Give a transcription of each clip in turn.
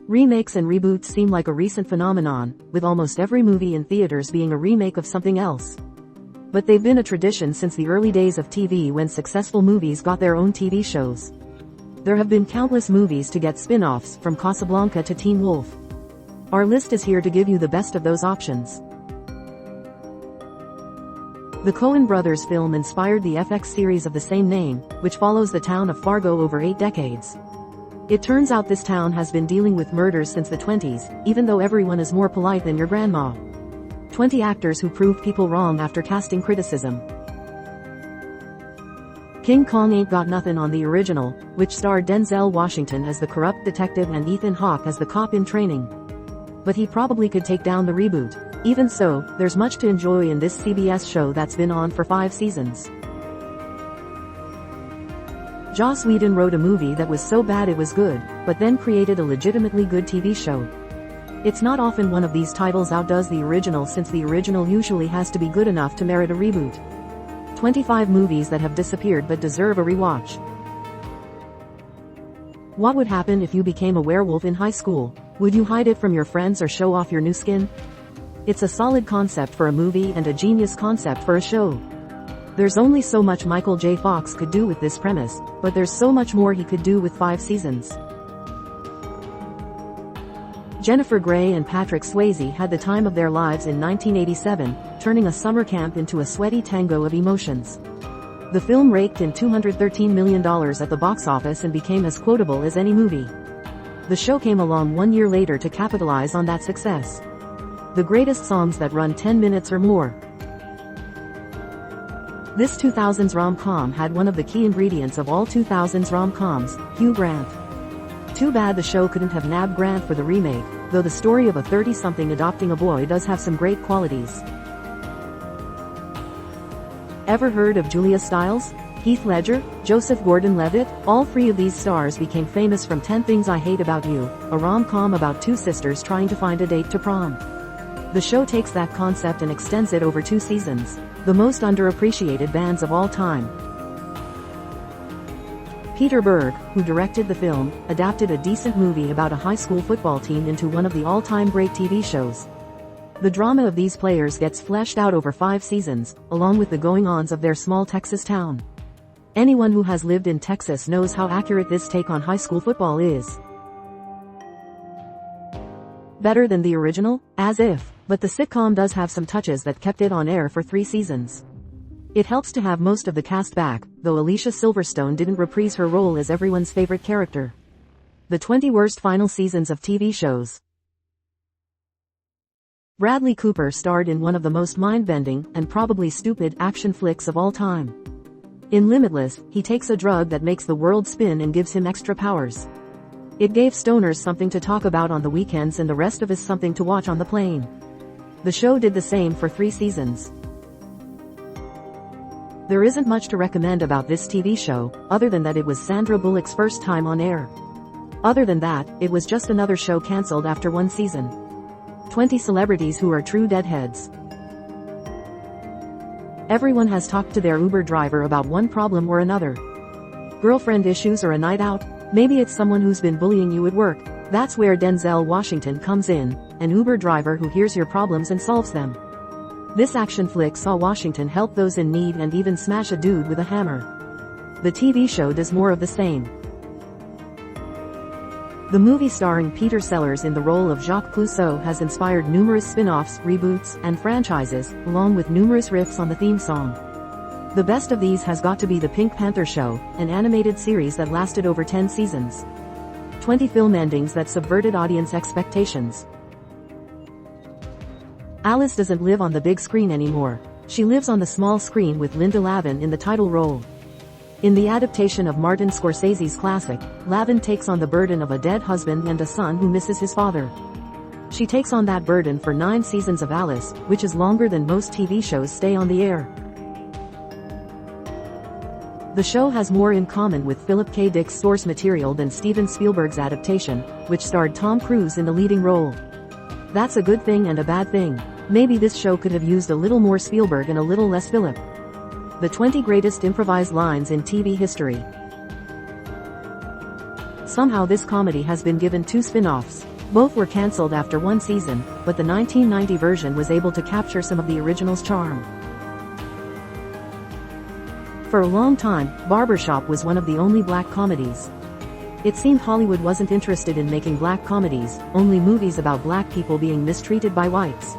Remakes and reboots seem like a recent phenomenon, with almost every movie in theaters being a remake of something else. But they've been a tradition since the early days of TV when successful movies got their own TV shows. There have been countless movies to get spin-offs, from Casablanca to Teen Wolf. Our list is here to give you the best of those options. The Coen brothers film inspired the FX series of the same name, which follows the town of Fargo over 8 decades. It turns out this town has been dealing with murders since the 20s, even though everyone is more polite than your grandma. 20 actors who prove people wrong after casting criticism. King Kong Ain't Got Nothin' on the original, which starred Denzel Washington as the corrupt detective and Ethan Hawke as the cop in training. But he probably could take down the reboot. Even so, there's much to enjoy in this CBS show that's been on for 5 seasons. Joss Whedon wrote a movie that was so bad it was good, but then created a legitimately good TV show. It's not often one of these titles outdoes the original, since the original usually has to be good enough to merit a reboot. 25 movies that have disappeared but deserve a rewatch. What would happen if you became a werewolf in high school? Would you hide it from your friends or show off your new skin? It's a solid concept for a movie and a genius concept for a show. There's only so much Michael J. Fox could do with this premise, but there's so much more he could do with 5 seasons. Jennifer Grey and Patrick Swayze had the time of their lives in 1987, turning a summer camp into a sweaty tango of emotions. The film raked in $213 million at the box office and became as quotable as any movie. The show came along 1 year later to capitalize on that success. The greatest songs that run 10 minutes or more. This 2000s rom-com had one of the key ingredients of all 2000s rom-coms, Hugh Grant. Too bad the show couldn't have nabbed Grant for the remake, though the story of a 30-something adopting a boy does have some great qualities. Ever heard of Julia Stiles? Heath Ledger? Joseph Gordon-Levitt? All 3 of these stars became famous from 10 Things I Hate About You, a rom-com about 2 sisters trying to find a date to prom. The show takes that concept and extends it over 2 seasons. The most underappreciated bands of all time. Peter Berg, who directed the film, adapted a decent movie about a high school football team into one of the all-time great TV shows. The drama of these players gets fleshed out over 5 seasons, along with the going-ons of their small Texas town. Anyone who has lived in Texas knows how accurate this take on high school football is. Better than the original? As if. But the sitcom does have some touches that kept it on air for 3 seasons. It helps to have most of the cast back, though Alicia Silverstone didn't reprise her role as everyone's favorite character. The 20 worst final seasons of TV shows. Bradley Cooper starred in one of the most mind-bending, and probably stupid, action flicks of all time. In Limitless, he takes a drug that makes the world spin and gives him extra powers. It gave stoners something to talk about on the weekends and the rest of us something to watch on the plane. The show did the same for 3 seasons. There isn't much to recommend about this TV show, other than that it was Sandra Bullock's first time on air. Other than that, it was just another show cancelled after 1 season. 20 celebrities who are true deadheads. Everyone has talked to their Uber driver about one problem or another. Girlfriend issues or a night out? Maybe it's someone who's been bullying you at work. That's where Denzel Washington comes in, an Uber driver who hears your problems and solves them. This action flick saw Washington help those in need and even smash a dude with a hammer. The TV show does more of the same. The movie starring Peter Sellers in the role of Jacques Clouseau has inspired numerous spin-offs, reboots, and franchises, along with numerous riffs on the theme song. The best of these has got to be The Pink Panther Show, an animated series that lasted over 10 seasons. 20 film endings that subverted audience expectations. Alice doesn't live on the big screen anymore. She lives on the small screen with Linda Lavin in the title role. In the adaptation of Martin Scorsese's classic, Lavin takes on the burden of a dead husband and a son who misses his father. She takes on that burden for 9 seasons of Alice, which is longer than most TV shows stay on the air. The show has more in common with Philip K. Dick's source material than Steven Spielberg's adaptation, which starred Tom Cruise in the leading role. That's a good thing and a bad thing. Maybe this show could have used a little more Spielberg and a little less Philip. The 20 greatest improvised lines in TV history. Somehow this comedy has been given 2 spin-offs. Both were cancelled after one season, but the 1990 version was able to capture some of the original's charm. For a long time, Barbershop was one of the only black comedies. It seemed Hollywood wasn't interested in making black comedies, only movies about black people being mistreated by whites.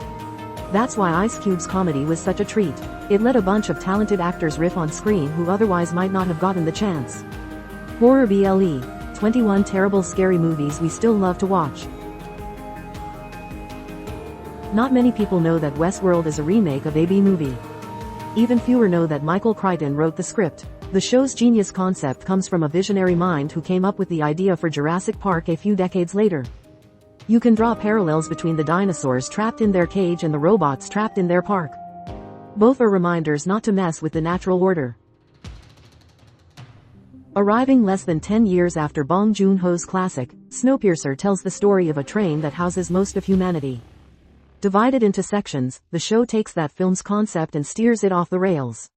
That's why Ice Cube's comedy was such a treat. It let a bunch of talented actors riff on screen who otherwise might not have gotten the chance. Horror BLE. 21 terrible scary movies we still love to watch. Not many people know that Westworld is a remake of a B-movie. Even fewer know that Michael Crichton wrote the script. The show's genius concept comes from a visionary mind who came up with the idea for Jurassic Park a few decades later. You can draw parallels between the dinosaurs trapped in their cage and the robots trapped in their park. Both are reminders not to mess with the natural order. Arriving less than 10 years after Bong Joon-ho's classic, Snowpiercer tells the story of a train that houses most of humanity. Divided into sections, the show takes that film's concept and steers it off the rails.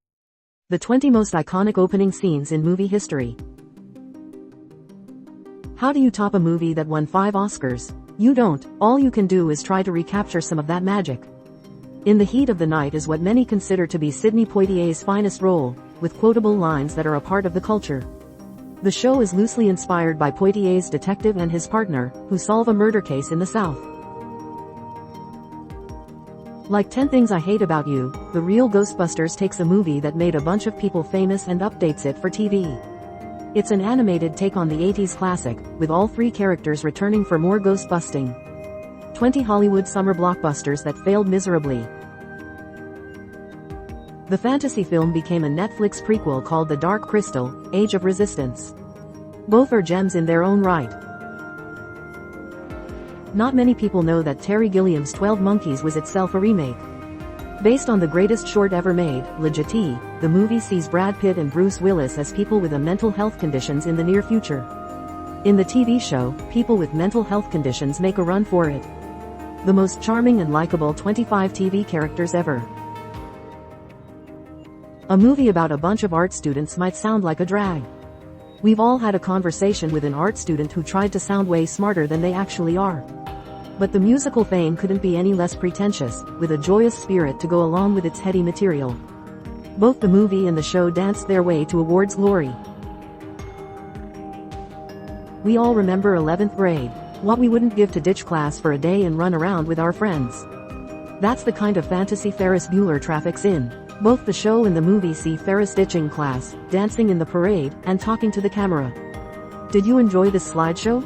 The 20 most iconic opening scenes in movie history. How do you top a movie that won 5 Oscars? You don't. All you can do is try to recapture some of that magic. In the Heat of the Night is what many consider to be Sidney Poitier's finest role, with quotable lines that are a part of the culture. The show is loosely inspired by Poitier's detective and his partner, who solve a murder case in the South. Like 10 Things I Hate About You, The Real Ghostbusters takes a movie that made a bunch of people famous and updates it for TV. It's an animated take on the 80s classic, with all 3 characters returning for more ghost busting. 20 Hollywood summer blockbusters that failed miserably. The fantasy film became a Netflix prequel called The Dark Crystal: Age of Resistance. Both are gems in their own right. Not many people know that Terry Gilliam's 12 Monkeys was itself a remake. Based on the greatest short ever made, La Jetée, the movie sees Brad Pitt and Bruce Willis as people with mental health conditions in the near future. In the TV show, people with mental health conditions make a run for it. The most charming and likable 25 TV characters ever. A movie about a bunch of art students might sound like a drag. We've all had a conversation with an art student who tried to sound way smarter than they actually are. But the musical fame couldn't be any less pretentious, with a joyous spirit to go along with its heady material. Both the movie and the show danced their way to awards glory. We all remember 11th grade, what we wouldn't give to ditch class for a day and run around with our friends. That's the kind of fantasy Ferris Bueller traffics in. Both the show and the movie see Ferris ditching class, dancing in the parade, and talking to the camera. Did you enjoy this slideshow?